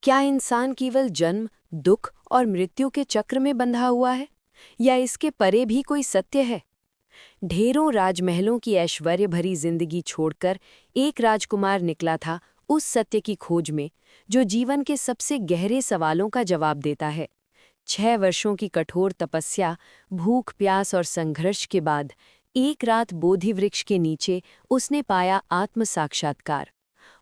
क्या इंसान केवल जन्म, दुख और मृत्यु के चक्र में बंधा हुआ है, या इसके परे भी कोई सत्य है? ढेरों राजमहलों की ऐश्वर्य भरी जिंदगी छोड़कर एक राजकुमार निकला था उस सत्य की खोज में, जो जीवन के सबसे गहरे सवालों का जवाब देता है। 6 वर्षों की कठोर तपस्या, भूख, प्यास और संघर्ष के बाद एक रात बोधि वृक्ष के नीचे उसने पाया आत्म साक्षात्कार।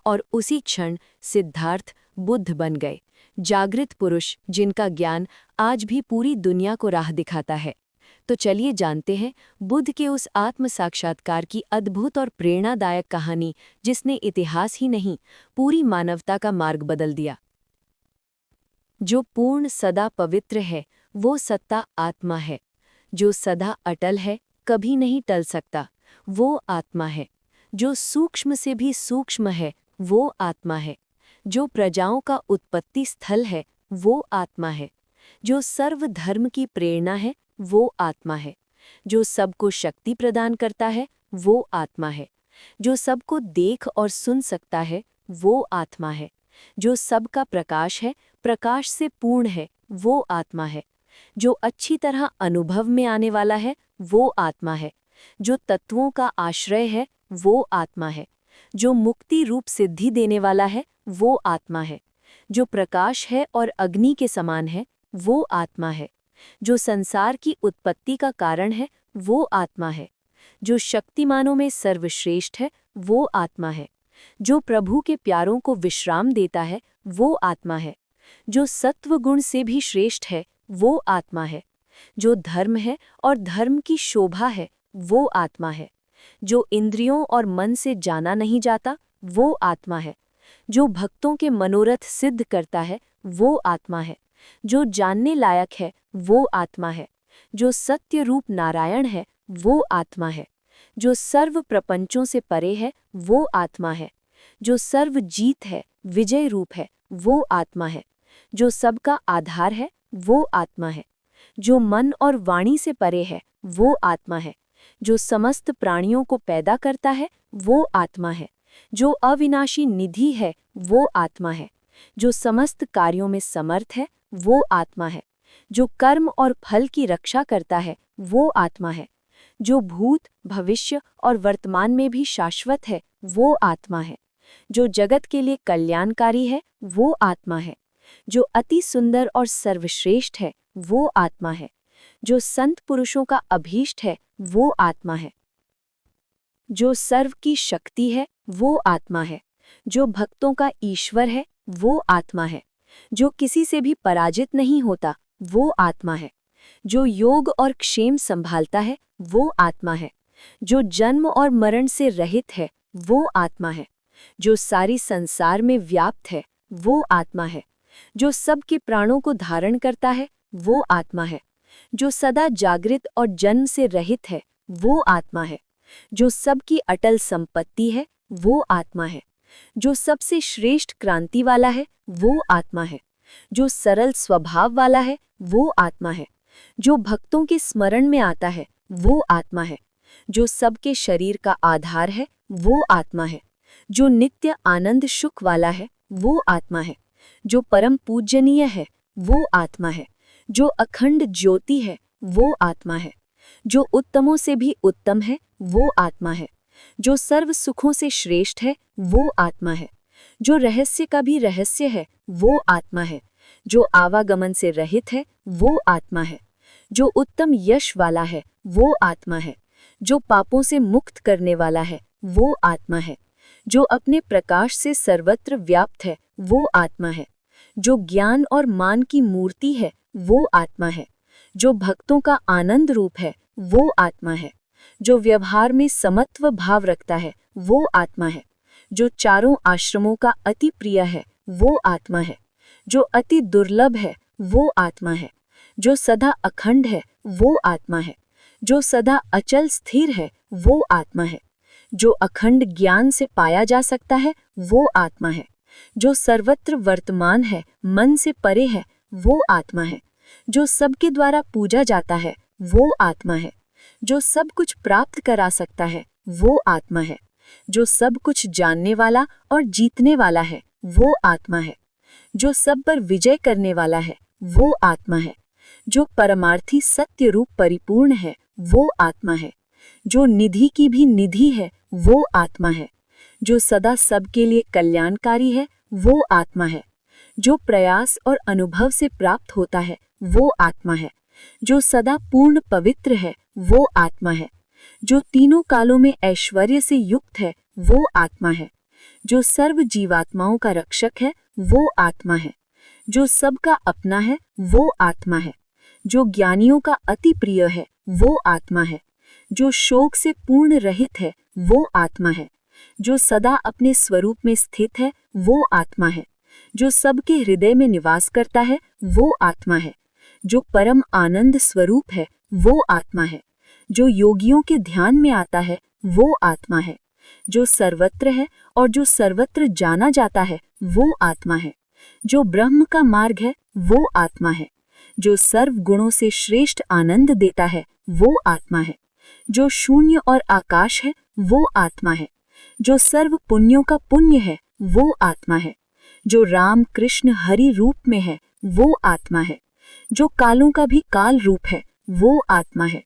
और उसी क्षण सिद्धार्थ बुद्ध बन गए, जागृत पुरुष जिनका ज्ञान आज भी पूरी दुनिया को राह दिखाता है। तो चलिए जानते हैं बुद्ध के उस आत्म साक्षात्कार की अद्भुत और प्रेरणादायक कहानी, जिसने इतिहास ही नहीं, पूरी मानवता का मार्ग बदल दिया। जो पूर्ण सदा पवित्र है, वो सत्ता आत्मा है। जो सदा अटल है, कभी नहीं टल सकता, वो आत्मा है। जो सूक्ष्म से भी सूक्ष्म है, वो आत्मा है। जो प्रजाओं का उत्पत्ति स्थल है, वो आत्मा है। जो सर्वधर्म की प्रेरणा है, वो आत्मा है। जो सबको शक्ति प्रदान करता है, वो आत्मा है। जो सबको देख और सुन सकता है, वो आत्मा है। जो सबका प्रकाश है, प्रकाश से पूर्ण है, वो आत्मा है। जो अच्छी तरह अनुभव में आने वाला है, वो आत्मा है। जो तत्वों का आश्रय है, वो आत्मा है। जो मुक्ति रूप सिद्धि देने वाला है, वो आत्मा है। जो प्रकाश है और अग्नि के समान है, वो आत्मा है। जो संसार की उत्पत्ति का कारण है, वो आत्मा है। जो शक्तिमानों में सर्वश्रेष्ठ है, वो आत्मा है। जो प्रभु के प्यारों को विश्राम देता है, वो आत्मा है। जो सत्व गुण से भी श्रेष्ठ है, वो आत्मा है। जो धर्म है और धर्म की शोभा है, वो आत्मा है। जो इंद्रियों और मन से जाना नहीं जाता, वो आत्मा है। जो भक्तों के मनोरथ सिद्ध करता है, वो आत्मा है। जो जानने लायक है, वो आत्मा है। जो सत्य रूप नारायण है, वो आत्मा है। जो सर्व प्रपंचों से परे है, वो आत्मा है। जो सर्व जीत है, विजय रूप है, वो आत्मा है। जो सबका आधार है, वो आत्मा है। जो मन और वाणी से परे है, वो आत्मा है। जो समस्त प्राणियों को पैदा करता है, वो आत्मा है। जो अविनाशी निधि है, वो आत्मा है। जो समस्त कार्यों में समर्थ है, वो आत्मा है। जो कर्म और फल की रक्षा करता है, वो आत्मा है। जो भूत, भविष्य और वर्तमान में भी शाश्वत है, वो आत्मा है। जो जगत के लिए कल्याणकारी है, वो आत्मा है। जो अति सुंदर और सर्वश्रेष्ठ है, वो आत्मा है। जो संत पुरुषों का अभीष्ट है, वो आत्मा है। जो सर्व की शक्ति है, वो आत्मा है। जो भक्तों का ईश्वर है, वो आत्मा है। जो किसी से भी पराजित नहीं होता, वो आत्मा है। जो योग और क्षेम संभालता है, वो आत्मा है। जो जन्म और मरण से रहित है, वो आत्मा है। जो सारी संसार में व्याप्त है, वो आत्मा है। जो सबके प्राणों को धारण करता है, वो आत्मा है। जो सदा जागृत और जन्म से रहित है, वो आत्मा है। जो सबकी अटल संपत्ति है, वो आत्मा है। जो सबसे श्रेष्ठ क्रांति वाला है, वो आत्मा है। जो सरल स्वभाव वाला है, वो आत्मा है। जो भक्तों के स्मरण में आता है, वो आत्मा है। जो सबके शरीर का आधार है, वो आत्मा है। जो नित्य आनंद सुख वाला है, वो आत्मा है। जो परम पूजनीय है, वो आत्मा है। जो अखंड ज्योति है, वो आत्मा है। जो उत्तमों से भी उत्तम है, वो आत्मा है। जो सर्व सुखों से श्रेष्ठ है, वो आत्मा है। जो रहस्य का भी रहस्य है, वो आत्मा है। जो आवागमन से रहित है, वो आत्मा है। जो उत्तम यश वाला है, वो आत्मा है। जो पापों से मुक्त करने वाला है, वो आत्मा है। जो अपने प्रकाश से सर्वत्र व्याप्त है, वो आत्मा है। जो ज्ञान और मान की मूर्ति है, वो आत्मा है। जो भक्तों का आनंद रूप है, वो आत्मा है। जो व्यवहार में समत्व भाव रखता है, वो आत्मा है। जो चारों आश्रमों का अति प्रिय है, वो आत्मा है। जो अति दुर्लभ है, वो आत्मा है। जो सदा अखंड है, वो आत्मा है। जो सदा अचल स्थिर है, वो आत्मा है। जो अखंड ज्ञान से पाया जा सकता है, वो आत्मा है। जो सर्वत्र वर्तमान है, मन से परे है, वो आत्मा है। जो सबके द्वारा पूजा जाता है, वो आत्मा है। जो सब कुछ प्राप्त करा सकता है, वो आत्मा है। जो सब कुछ जानने वाला और जीतने वाला है, वो आत्मा है। जो सब पर विजय करने वाला है वो आत्मा है। जो परमार्थी सत्य रूप परिपूर्ण है वो आत्मा है। जो निधि की भी निधि है वो आत्मा है। जो सदा सबके लिए कल्याणकारी है वो आत्मा है। जो प्रयास और अनुभव से प्राप्त होता है वो आत्मा है। जो सदा पूर्ण पवित्र है वो आत्मा है। जो तीनों कालों में ऐश्वर्य से युक्त है वो आत्मा है। जो सर्व जीवात्माओं का रक्षक है वो आत्मा है। जो सबका अपना है वो आत्मा है। जो ज्ञानियों का अति प्रिय है वो आत्मा है। जो शोक से पूर्ण रहित है वो आत्मा है। जो सदा अपने स्वरूप में स्थित है वो आत्मा है। जो सबके हृदय में निवास करता है वो आत्मा है। जो परम आनंद स्वरूप है वो आत्मा है। जो योगियों के ध्यान में आता है वो आत्मा है। जो सर्वत्र है और जो सर्वत्र जाना जाता है वो आत्मा है। जो ब्रह्म का मार्ग है वो आत्मा है। जो सर्व गुणों से श्रेष्ठ आनंद देता है वो आत्मा है। जो शून्य और आकाश है वो आत्मा है। जो सर्व पुण्यों का पुण्य है वो आत्मा है। जो राम कृष्ण हरि रूप में है वो आत्मा है। जो कालों का भी काल रूप है वो आत्मा है।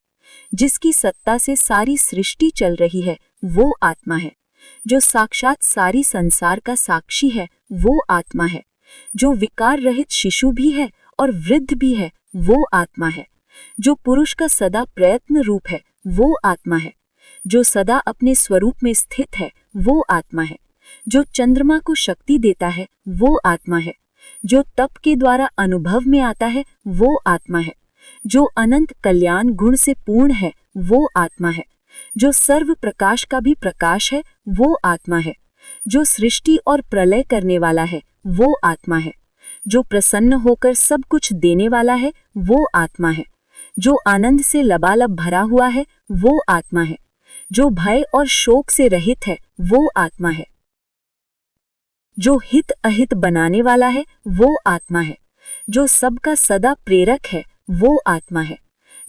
जिसकी सत्ता से सारी सृष्टि चल रही है वो आत्मा है। जो साक्षात सारी संसार का साक्षी है वो आत्मा है। जो विकार रहित शिशु भी है और वृद्ध भी है वो आत्मा है। जो पुरुष का सदा प्रयत्न रूप है वो आत्मा है। जो सदा अपने स्वरूप में स्थित है वो आत्मा है। जो चंद्रमा को शक्ति देता है वो आत्मा है। जो तप के द्वारा अनुभव में आता है वो आत्मा है। जो अनंत कल्याण गुण से पूर्ण है वो आत्मा है। जो सर्व प्रकाश का भी प्रकाश है वो आत्मा है। जो सृष्टि और प्रलय करने वाला है वो आत्मा है। जो प्रसन्न होकर सब कुछ देने वाला है वो आत्मा है। जो आनंद से लबालब भरा हुआ है वो आत्मा है। जो भय और शोक से रहित है वो आत्मा है। जो हित अहित बनाने वाला है वो आत्मा है। जो सबका सदा प्रेरक है वो आत्मा है।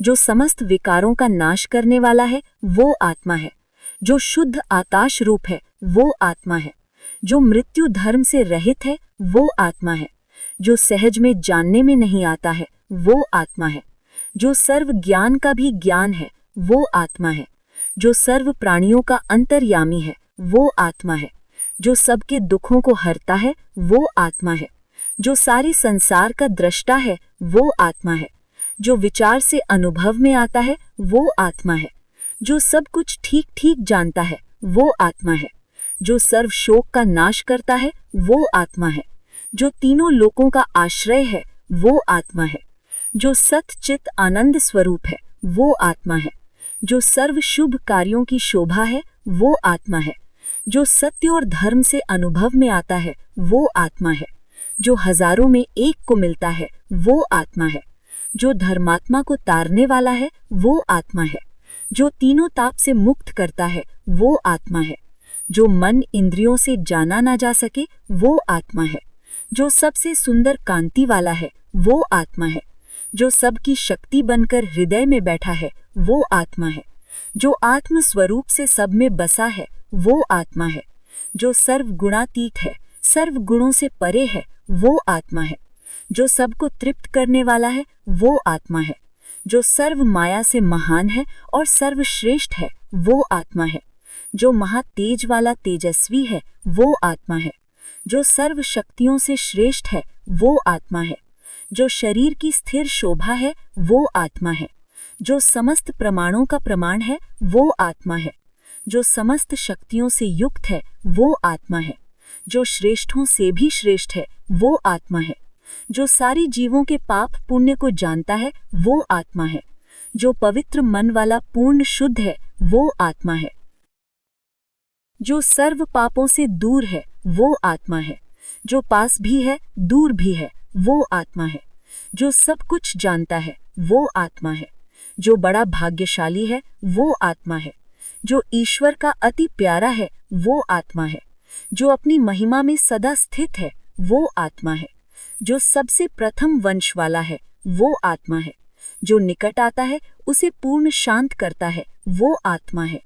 जो समस्त विकारों का नाश करने वाला है वो आत्मा है। जो शुद्ध आकाश रूप है वो आत्मा है। जो मृत्यु धर्म से रहित है वो आत्मा है। जो सहज में जानने में नहीं आता है वो आत्मा है। जो सर्व ज्ञान का भी ज्ञान है वो आत्मा है। जो सर्व प्राणियों का अंतर्यामी है वो आत्मा है। जो सबके दुखों को हरता है वो आत्मा है। जो सारे संसार का दृष्टा है वो आत्मा है। जो विचार से अनुभव में आता है वो आत्मा है। जो सब कुछ ठीक ठीक जानता है वो आत्मा है। जो सर्व शोक का नाश करता है वो आत्मा है। जो तीनों लोकों का आश्रय है वो आत्मा है। जो सत-चित आनंद स्वरूप है वो आत्मा है। जो सर्व शुभ कार्यों की शोभा है वो आत्मा है। जो सत्य और धर्म से अनुभव में आता है वो आत्मा है। जो हजारों में एक को मिलता है वो आत्मा है। जो धर्मात्मा को तारने वाला है वो आत्मा है। जो तीनों ताप से मुक्त करता है वो आत्मा है। जो मन इंद्रियों से जाना ना जा सके वो आत्मा है। जो सबसे सुंदर कांति वाला है वो आत्मा है। जो सबकी शक्ति बनकर हृदय में बैठा है वो आत्मा है। जो आत्म स्वरूप से सब में बसा है वो आत्मा है। जो सर्व गुणातीत है, सर्व गुणों से परे है वो आत्मा है। जो सबको तृप्त करने वाला है वो आत्मा है। जो सर्व माया से महान है और सर्वश्रेष्ठ है वो आत्मा है। जो महातेज वाला तेजस्वी है वो आत्मा है। जो सर्व शक्तियों से श्रेष्ठ है वो आत्मा है। जो शरीर की स्थिर शोभा है वो आत्मा है। जो समस्त प्रमाणों का प्रमाण है वो आत्मा है। जो समस्त शक्तियों से युक्त है वो आत्मा है। जो श्रेष्ठों से भी श्रेष्ठ है वो आत्मा है। जो सारी जीवों के पाप पुण्य को जानता है वो आत्मा है। जो पवित्र मन वाला पूर्ण शुद्ध है वो आत्मा है। जो सर्व पापों से दूर है वो आत्मा है। जो पास भी है दूर भी है वो आत्मा है। जो सब कुछ जानता है वो आत्मा है। जो बड़ा भाग्यशाली है वो आत्मा है। जो ईश्वर का अति प्यारा है वो आत्मा है। जो अपनी महिमा में सदा स्थित है वो आत्मा है। जो सबसे प्रथम वंश वाला है वो आत्मा है। जो निकट आता है उसे पूर्ण शांत करता है वो आत्मा है।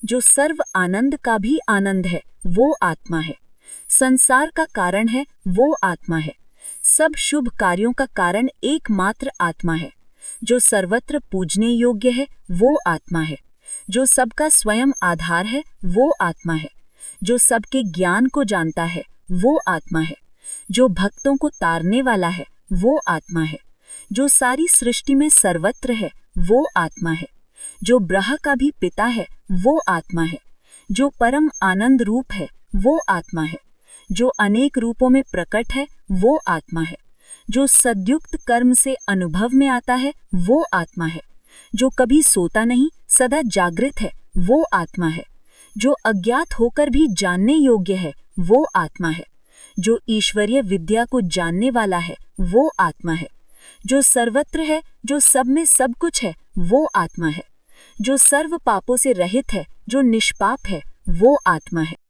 जो सर्व आनंद का भी आनंद है वो आत्मा है। संसार का कारण है वो आत्मा है। सब शुभ कार्यों का कारण एकमात्र आत्मा है। जो सर्वत्र पूजने योग्य है वो आत्मा है। जो सबका स्वयं आधार है वो आत्मा है। जो सबके ज्ञान को जानता है वो आत्मा है। जो भक्तों को तारने वाला है वो आत्मा है। जो सारी सृष्टि में सर्वत्र है वो आत्मा है। जो ब्रह्म का भी पिता है वो आत्मा है। जो परम आनंद रूप है वो आत्मा है। जो अनेक रूपों में प्रकट है वो आत्मा है। जो सद्युक्त कर्म से अनुभव में आता है वो आत्मा है। जो कभी सोता नहीं सदा जागृत है वो आत्मा है। जो अज्ञात होकर भी जानने योग्य है वो आत्मा है। जो ईश्वरीय विद्या को जानने वाला है वो आत्मा है। जो सर्वत्र है, जो सब में सब कुछ है वो आत्मा है। जो सर्व पापों से रहित है, जो निष्पाप है वो आत्मा है।